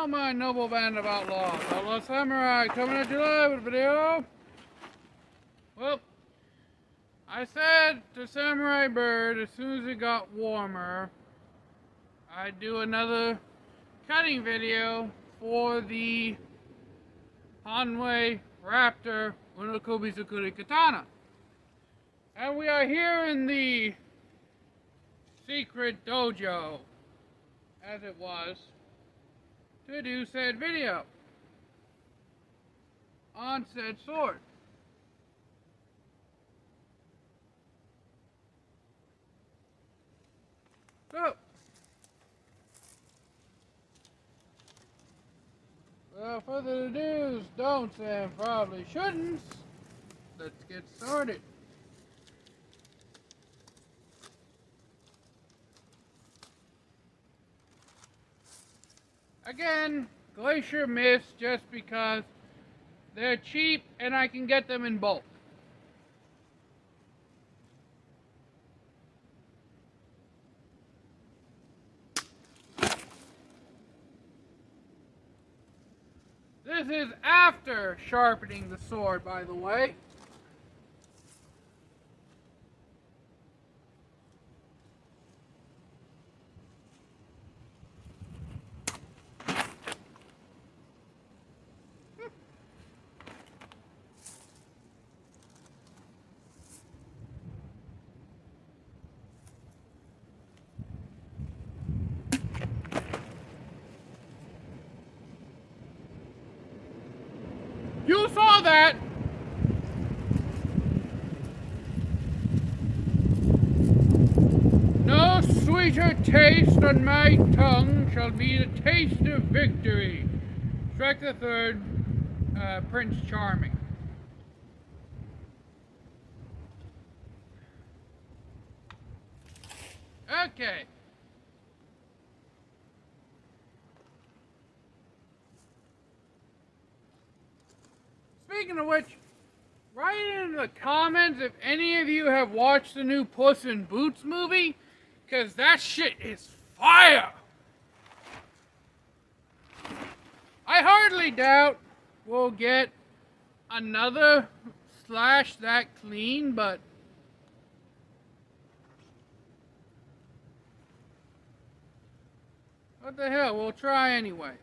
Hello, my noble band of outlaws. Outlaw Samurai coming at you live with a video. Well, I said to Samurai Bird as soon as it got warmer, I'd do another cutting video for the Hanwei Raptor Unokubi-zukuri katana. And we are here in the secret dojo, as it was, to do said video on said sword. So, without further ado, don'ts and probably shouldn'ts, let's get started. Again, Glacier Mist just because they're cheap and I can get them in bulk. This is after sharpening the sword, by the way. You saw that! No sweeter taste on my tongue shall be the taste of victory. Strike the third, Prince Charming. Okay. Speaking of which, write in the comments if any of you have watched the new Puss in Boots movie, because that shit is fire! I hardly doubt we'll get another slash that clean, but what the hell, we'll try anyways.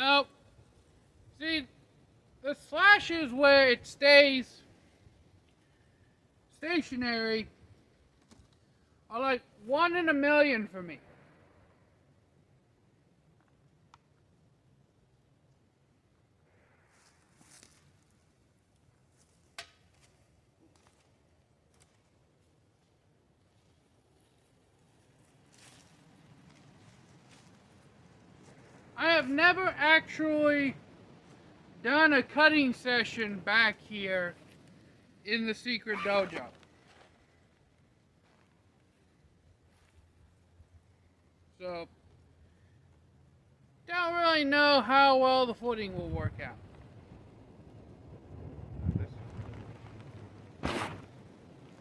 Nope. See, the slashes where it stays stationary are like 1 in a million for me. I have never actually done a cutting session back here in the secret dojo. So, don't really know how well the footing will work out.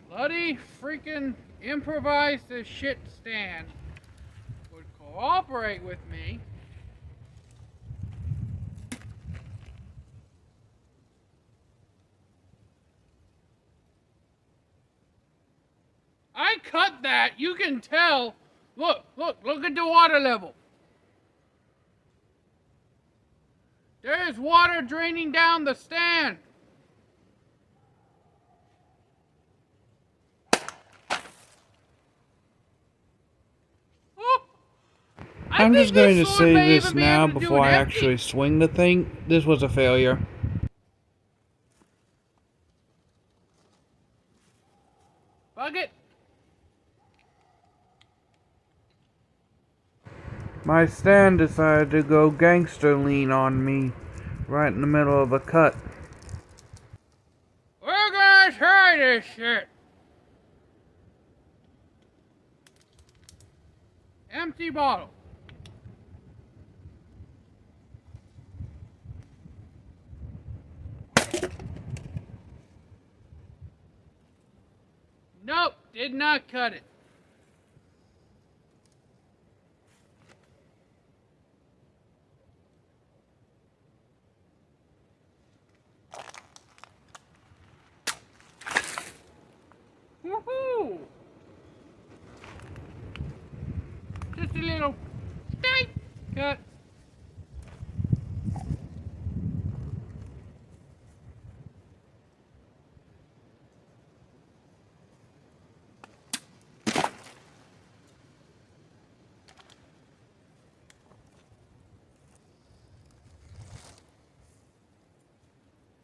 Bloody freaking improvise this shit stand would cooperate with me. I cut that, you can tell. Look at the water level. There is water draining down the stand. I'm just going to say this now before I actually swing the thing. This was a failure. Bug it. My stand decided to go gangster lean on me right in the middle of a cut. We're gonna try this shit. Empty bottle. Nope, did not cut it. cut.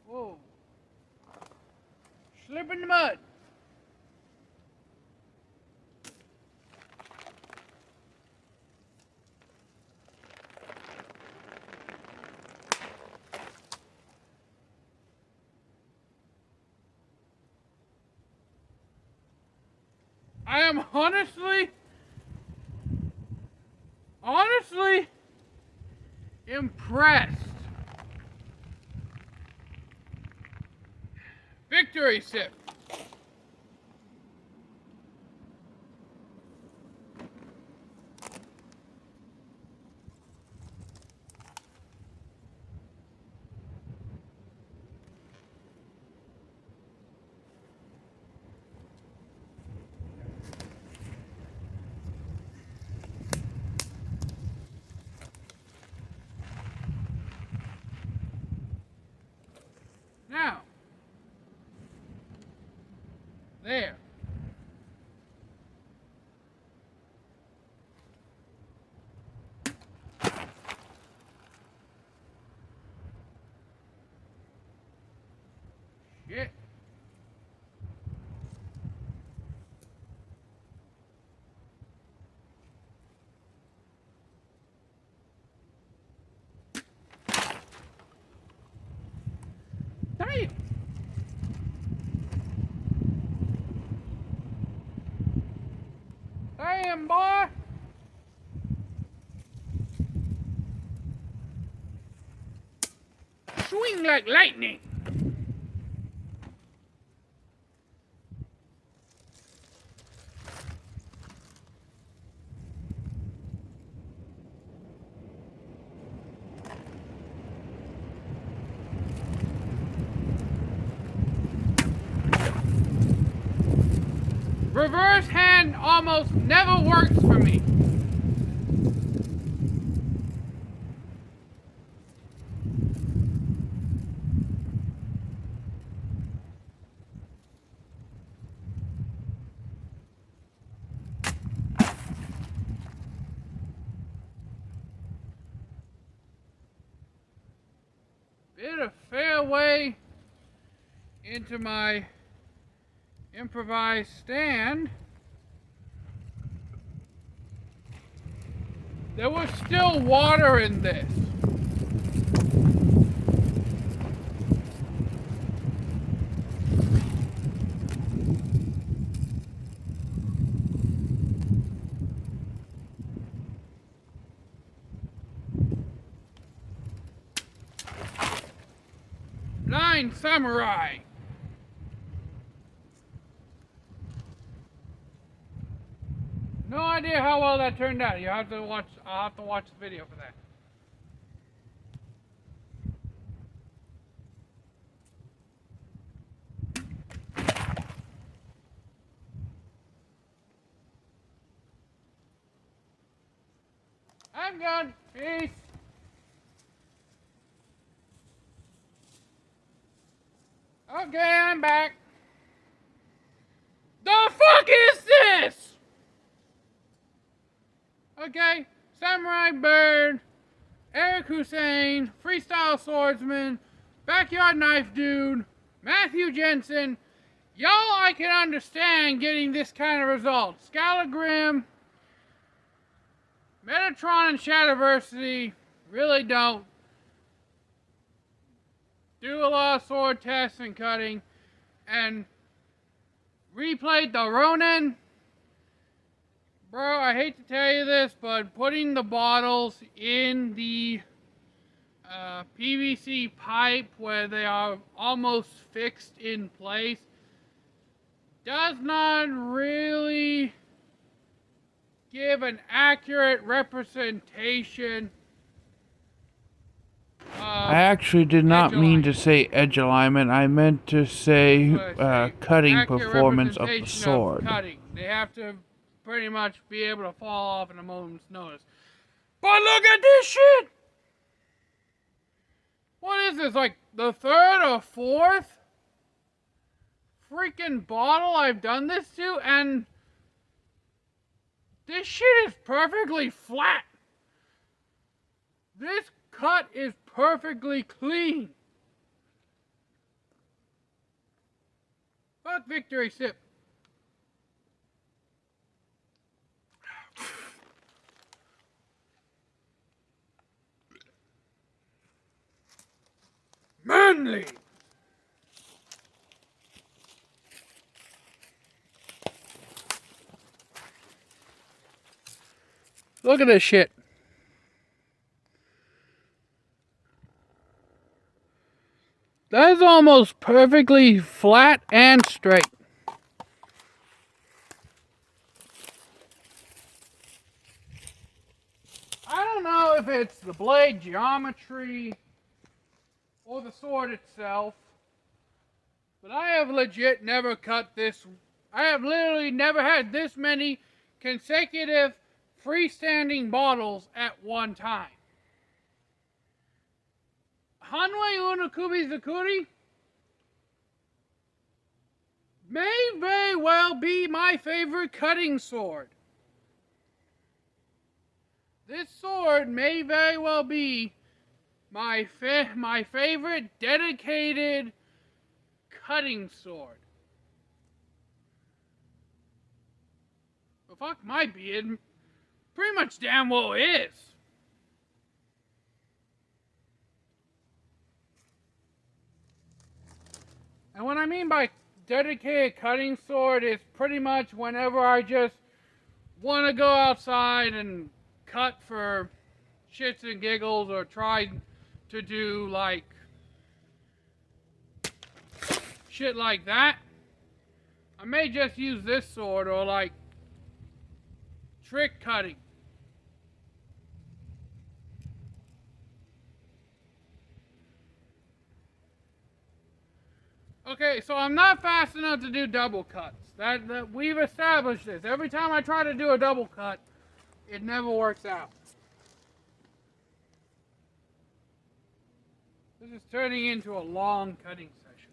Whoa. Slip in the mud. I am honestly impressed. Victory sip. Now, there. Shit. Damn. Damn, boy. Swing like lightning. Reverse hand almost never works for me. Bit a fair way into my improvised stand. There was still water in this. Blind samurai. No idea how well that turned out. You have to watch. I'll have to watch the video for that. I'm gone. Peace. Okay, I'm back. The fuck is this? Okay, Samurai Bird, Eric Hussein, Freestyle Swordsman, Backyard Knife Dude, Matthew Jensen. Y'all, I can understand getting this kind of result. Scalagrim, Metatron, and Shadowversity really don't do a lot of sword tests and cutting, and replayed the Ronin. Bro, I hate to tell you this, but putting the bottles in the PVC pipe where they are almost fixed in place does not really give an accurate representation. I actually did not mean to say edge alignment. I meant to say cutting performance of the sword. Cutting. They have to pretty much be able to fall off in a moment's notice. But look at this shit! What is this, like the third or fourth freaking bottle I've done this to? And this shit is perfectly flat. This cut is perfectly clean. Fuck victory sip. Manly. Look at this shit. That is almost perfectly flat and straight. I don't know if it's the blade geometry or the sword itself, but I have legit never cut this. I have literally never had this many consecutive freestanding bottles at one time. Hanwei Unokubi-zukuri may very well be my favorite cutting sword. This sword may very well be my favorite dedicated cutting sword. Well, fuck, might be. It pretty much damn well is. And what I mean by dedicated cutting sword is pretty much whenever I just want to go outside and cut for shits and giggles or try to do like shit like that, I may just use this sword or like trick cutting. Okay, so I'm not fast enough to do double cuts. That we've established this. Every time I try to do a double cut, it never works out. This is turning into a long cutting session.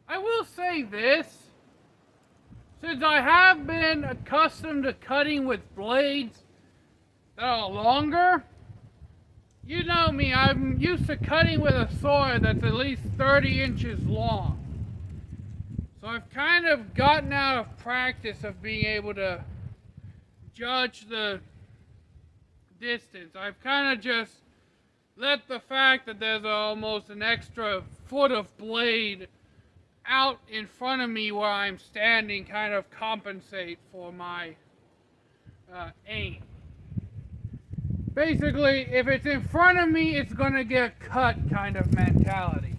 I will say this, since I have been accustomed to cutting with blades that are longer, you know me, I'm used to cutting with a sword that's at least 30 inches long. So I've kind of gotten out of practice of being able to judge the distance. I've kind of just let the fact that there's almost an extra foot of blade out in front of me where I'm standing kind of compensate for my aim. Basically, if it's in front of me, it's gonna get cut kind of mentality.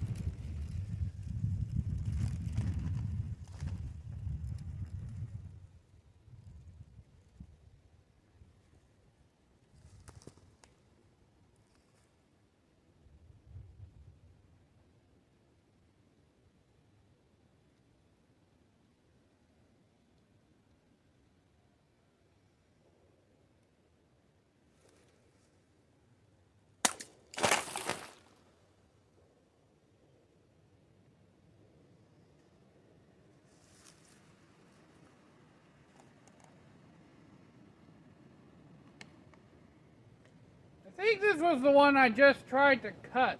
I think this was the one I just tried to cut.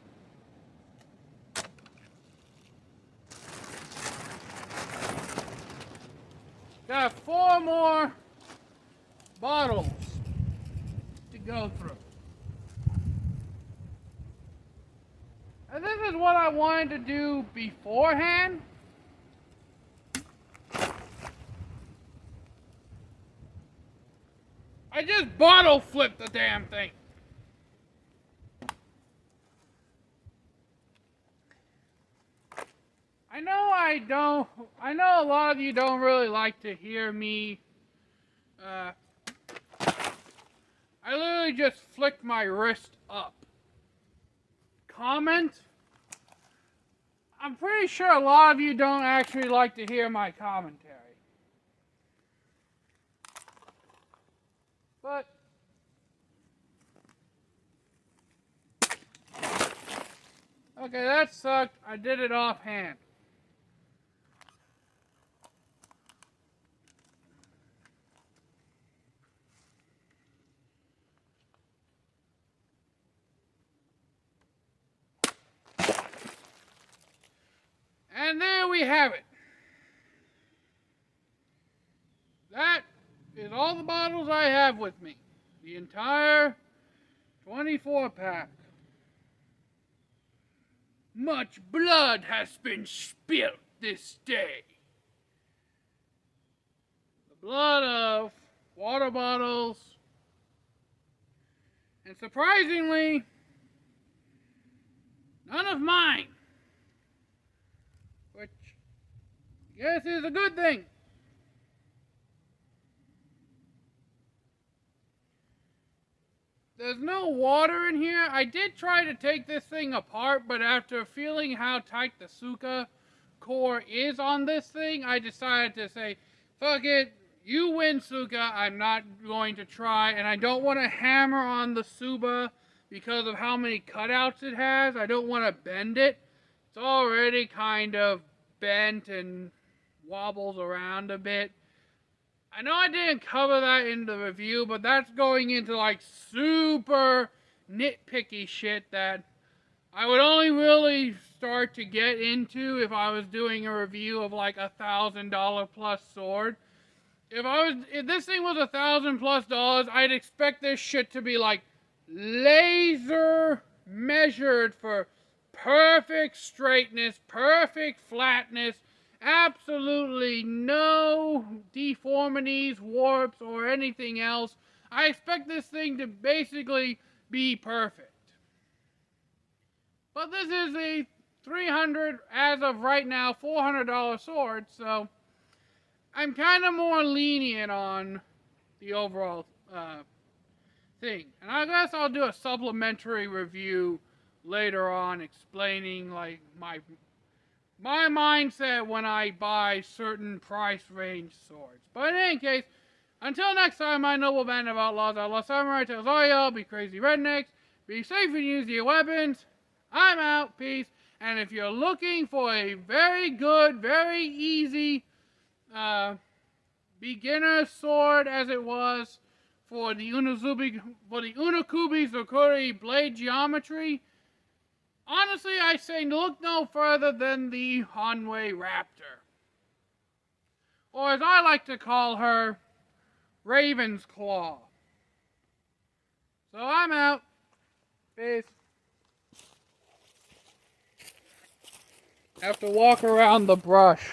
Got 4 more bottles to go through. And this is what I wanted to do beforehand. I just bottle flipped the damn thing. I know a lot of you don't really like to hear me I literally just flicked my wrist up. Comment? I'm pretty sure a lot of you don't actually like to hear my commentary. But okay, that sucked. I did it offhand. And there we have it. That is all the bottles I have with me. The entire 24 pack. Much blood has been spilt this day. The blood of water bottles. And surprisingly, none of mine. Which I guess is a good thing. There's no water in here. I did try to take this thing apart, but after feeling how tight the Suka core is on this thing, I decided to say, fuck it, you win, Suka. I'm not going to try, and I don't want to hammer on the Suba because of how many cutouts it has. I don't want to bend it. It's already kind of bent and wobbles around a bit. I know I didn't cover that in the review, but that's going into like super nitpicky shit that I would only really start to get into if I was doing a review of like $1,000 plus sword. If this thing was $1,000 plus, I'd expect this shit to be like laser measured for perfect straightness, perfect flatness, absolutely no deformities, warps, or anything else. I expect this thing to basically be perfect. But this is a $300, as of right now, $400 sword, so I'm kind of more lenient on the overall thing. And I guess I'll do a supplementary review later on explaining like my mindset when I buy certain price range swords. But in any case, until next time, my noble band of outlaws, outlaw samurai, tells all y'all, be crazy rednecks, be safe and use your weapons. I'm out, peace. And if you're looking for a very good, very easy beginner sword, as it was for the Unokubi-zukuri blade geometry, honestly, I say look no further than the Hanwei Raptor. Or as I like to call her, Raven's Claw. So I'm out. Peace. Have to walk around the brush.